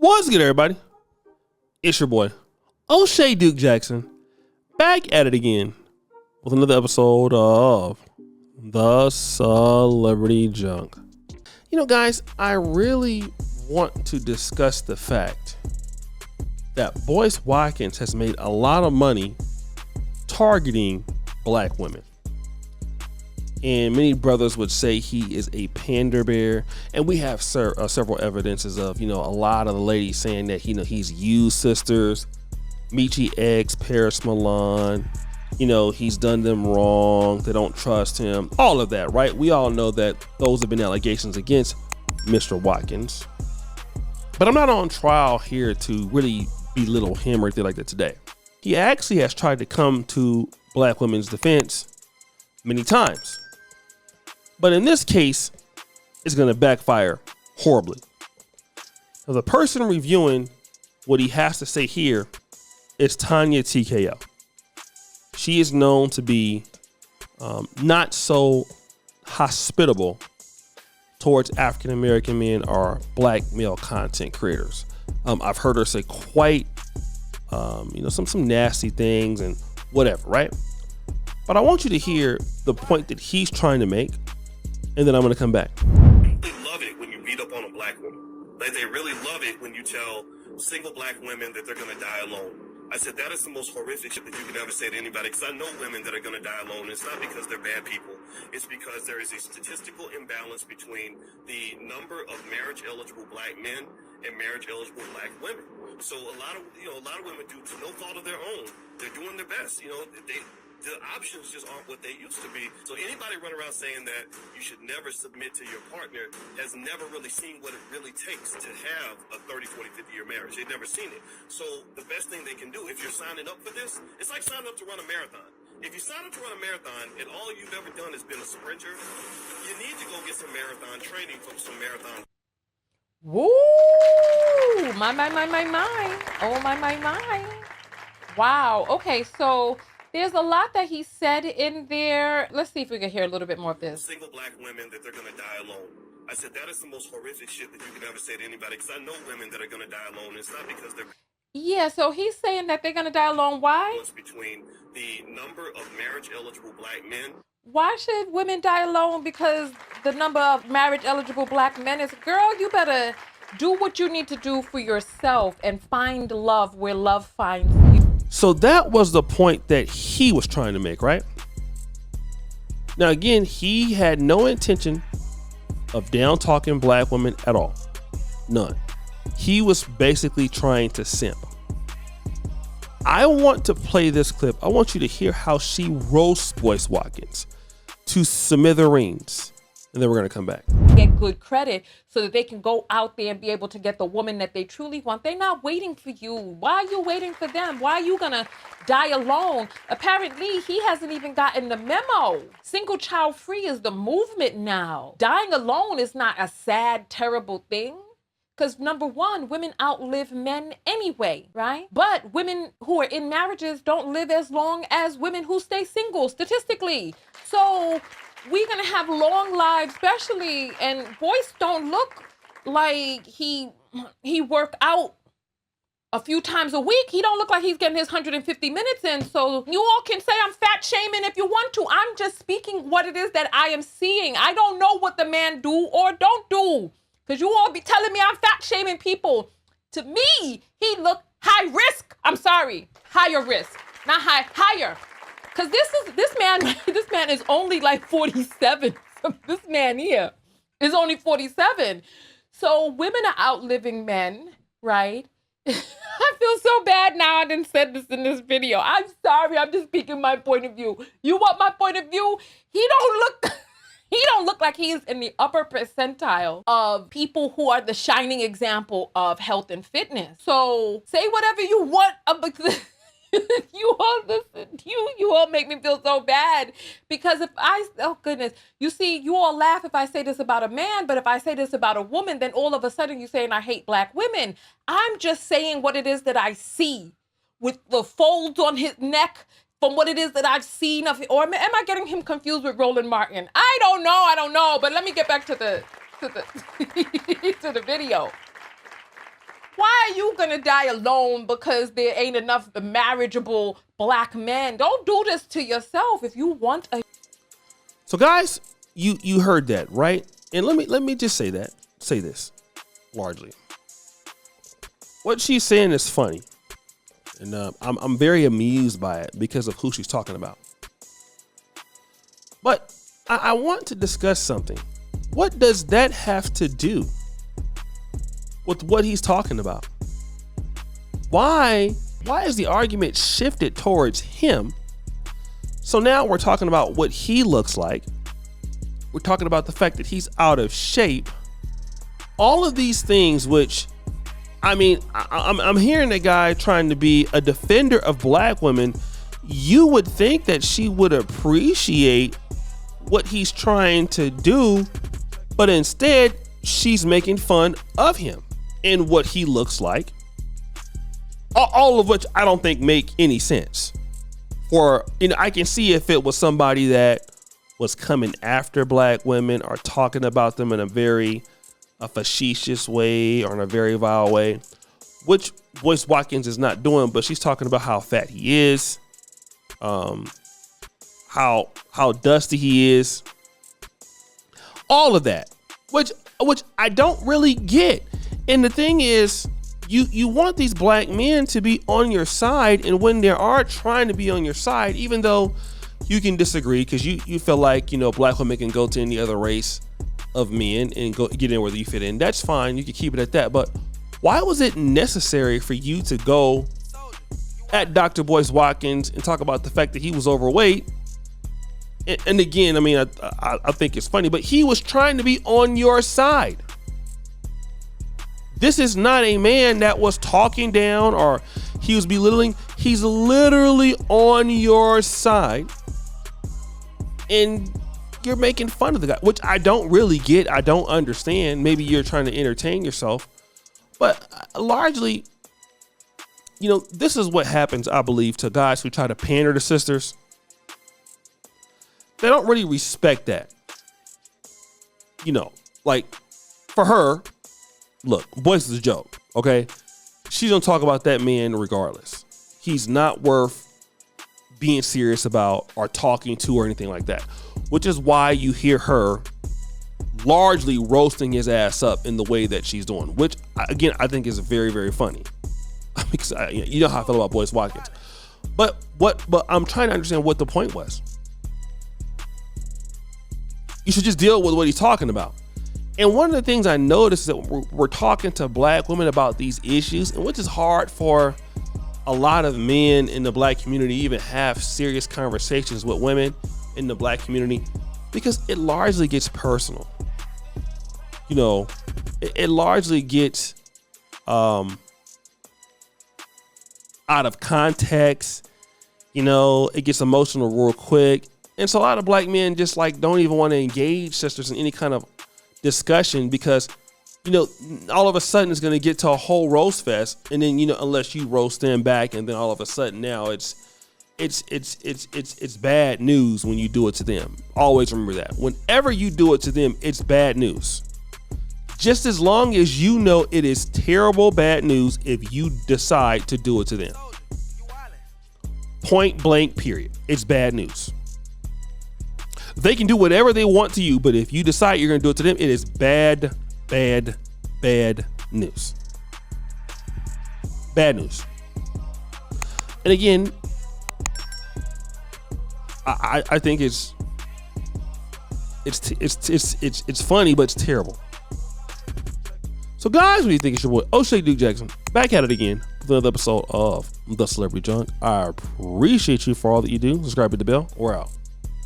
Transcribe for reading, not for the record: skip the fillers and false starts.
What's good, everybody? It's your boy, O'Shea Duke Jackson, back at it again with another episode of The Celebrity Junk. You know, guys, I really want to discuss the fact that Boyce Watkins has made a lot of money targeting black women. And many brothers would say he is a pander bear. And we have several evidences of, a lot of the ladies saying that, he's used sisters, Michi X, Paris Milan, he's done them wrong. They don't trust him. All of that, right? We all know that those have been allegations against Mr. Watkins. But I'm not on trial here to really belittle him or anything like that today. He actually has tried to come to black women's defense many times. But in this case, it's going to backfire horribly. Now, the person reviewing what he has to say here is Tanya TKO. She is known to be not so hospitable towards African American men or black male content creators. I've heard her say quite, some nasty things and whatever, right? But I want you to hear the point that he's trying to make, and then I'm going to come back. They love it when you beat up on a black woman. Like, they really love it when you tell single black women that they're going to die alone. I said, that is the most horrific shit that you could ever say to anybody, because I know women that are going to die alone. It's not because they're bad people. It's because there is a statistical imbalance between the number of marriage-eligible black men and marriage-eligible black women. So a lot of women do to no fault of their own. They're doing their best. The options just aren't what they used to be. So anybody run around saying that you should never submit to your partner has never really seen what it really takes to have a 30, 40, 50-year marriage. They've never seen it. So the best thing they can do, if you're signing up for this, it's like signing up to run a marathon. If you sign up to run a marathon and all you've ever done has been a sprinter, you need to go get some marathon training from some marathon. Woo! My. Oh, my. Wow. Okay, so there's a lot that he said in there. Let's see if we can hear a little bit more of this. Single black women that they're going to die alone. I said, that is the most horrific shit that you could ever say to anybody, because I know women that are going to die alone. It's not because they're... Yeah, so he's saying that they're going to die alone. Why? Between the number of marriage-eligible black men. Why should women die alone? Because the number of marriage-eligible black men is... Girl, you better do what you need to do for yourself and find love where love finds you. So that was the point that he was trying to make, right? Now, again, he had no intention of down talking black women at all. None. He was basically trying to simp. I want to play this clip. I want you to hear how she roasts Boyce Watkins to smithereens. And then we're going to come back. Get good credit so that they can go out there and be able to get the woman that they truly want. They're not waiting for you. Why are you waiting for them? Why are you going to die alone? Apparently, he hasn't even gotten the memo. Single child free is the movement now. Dying alone is not a sad, terrible thing. Because number one, women outlive men anyway, right? But women who are in marriages don't live as long as women who stay single, statistically. So we're gonna have long lives, especially, and Boyce don't look like he work out a few times a week. He don't look like he's getting his 150 minutes in. So you all can say I'm fat shaming if you want to. I'm just speaking what it is that I am seeing. I don't know what the man do or don't do. Because you all be telling me I'm fat shaming people. To me, he look high risk. I'm sorry, higher risk, not higher. Because this man is only like 47. This man here is only 47. So women are outliving men, right? I feel so bad now I didn't say this in this video. I'm sorry, I'm just speaking my point of view. You want my point of view? He don't look like he's in the upper percentile of people who are the shining example of health and fitness. So say whatever you want about this. You all listen, you all make me feel so bad, because oh goodness, you see, you all laugh if I say this about a man, but if I say this about a woman, then all of a sudden you're saying I hate black women. I'm just saying what it is that I see with the folds on his neck from what it is that I've seen of, or am I getting him confused with Roland Martin? I don't know, but let me get back to the to the video. Why are you gonna die alone because there ain't enough marriageable black men? Don't do this to yourself. If you want a... So guys, you heard that, right? And let me just say this largely. What she's saying is funny. And I'm very amused by it because of who she's talking about. But I want to discuss something. What does that have to do with what he's talking about? Why is the argument shifted towards him? So now we're talking about what he looks like. We're talking about the fact that he's out of shape. All of these things, which, I mean, I'm hearing a guy trying to be a defender of black women. You would think that she would appreciate what he's trying to do, but instead she's making fun of him and what he looks like. All of which I don't think make any sense. Or, I can see if it was somebody that was coming after black women or talking about them in a very facetious way or in a very vile way, which Boyce Watkins is not doing, but she's talking about how fat he is, how dusty he is, all of that, which I don't really get. And the thing is, you want these black men to be on your side, and when they are trying to be on your side, even though you can disagree because you feel like black women can go to any other race of men and go get in where you fit in, that's fine, you can keep it at that. But why was it necessary for you to go at Dr. Boyce Watkins and talk about the fact that he was overweight? And again, I mean, I think it's funny, but he was trying to be on your side. This is not a man that was talking down or he was belittling. He's literally on your side, and you're making fun of the guy, which I don't really get. I don't understand. Maybe you're trying to entertain yourself, but largely, this is what happens, I believe, to guys who try to pander to sisters. They don't really respect that. Like for her, look, Boyce is a joke, okay? She's gonna talk about that man regardless. He's not worth being serious about or talking to or anything like that, which is why you hear her largely roasting his ass up in the way that she's doing, which again, I think is very, very funny. Because you know how I feel about Boyce Watkins. But I'm trying to understand what the point was. You should just deal with what he's talking about. And one of the things I noticed is that we're talking to black women about these issues, and which is hard for a lot of men in the black community to even have serious conversations with women in the black community, because it largely gets personal. It largely gets out of context. It gets emotional real quick. And so a lot of black men just don't even want to engage sisters in any kind of discussion, because all of a sudden it's going to get to a whole roast fest, and then unless you roast them back, and then all of a sudden now it's bad news when you do it to them. Always remember that whenever you do it to them, it's bad news. Just as long as it is terrible bad news if you decide to do it to them. Point blank, period. It's bad news. They can do whatever they want to you, but if you decide you're going to do it to them, it is bad, bad, bad news. Bad news. And again, I think it's funny, but it's terrible. So guys, what do you think? It's your boy O'Shea Duke Jackson back at it again with another episode of The Celebrity Junk. I appreciate you for all that you do. Subscribe, hit the bell. We're out.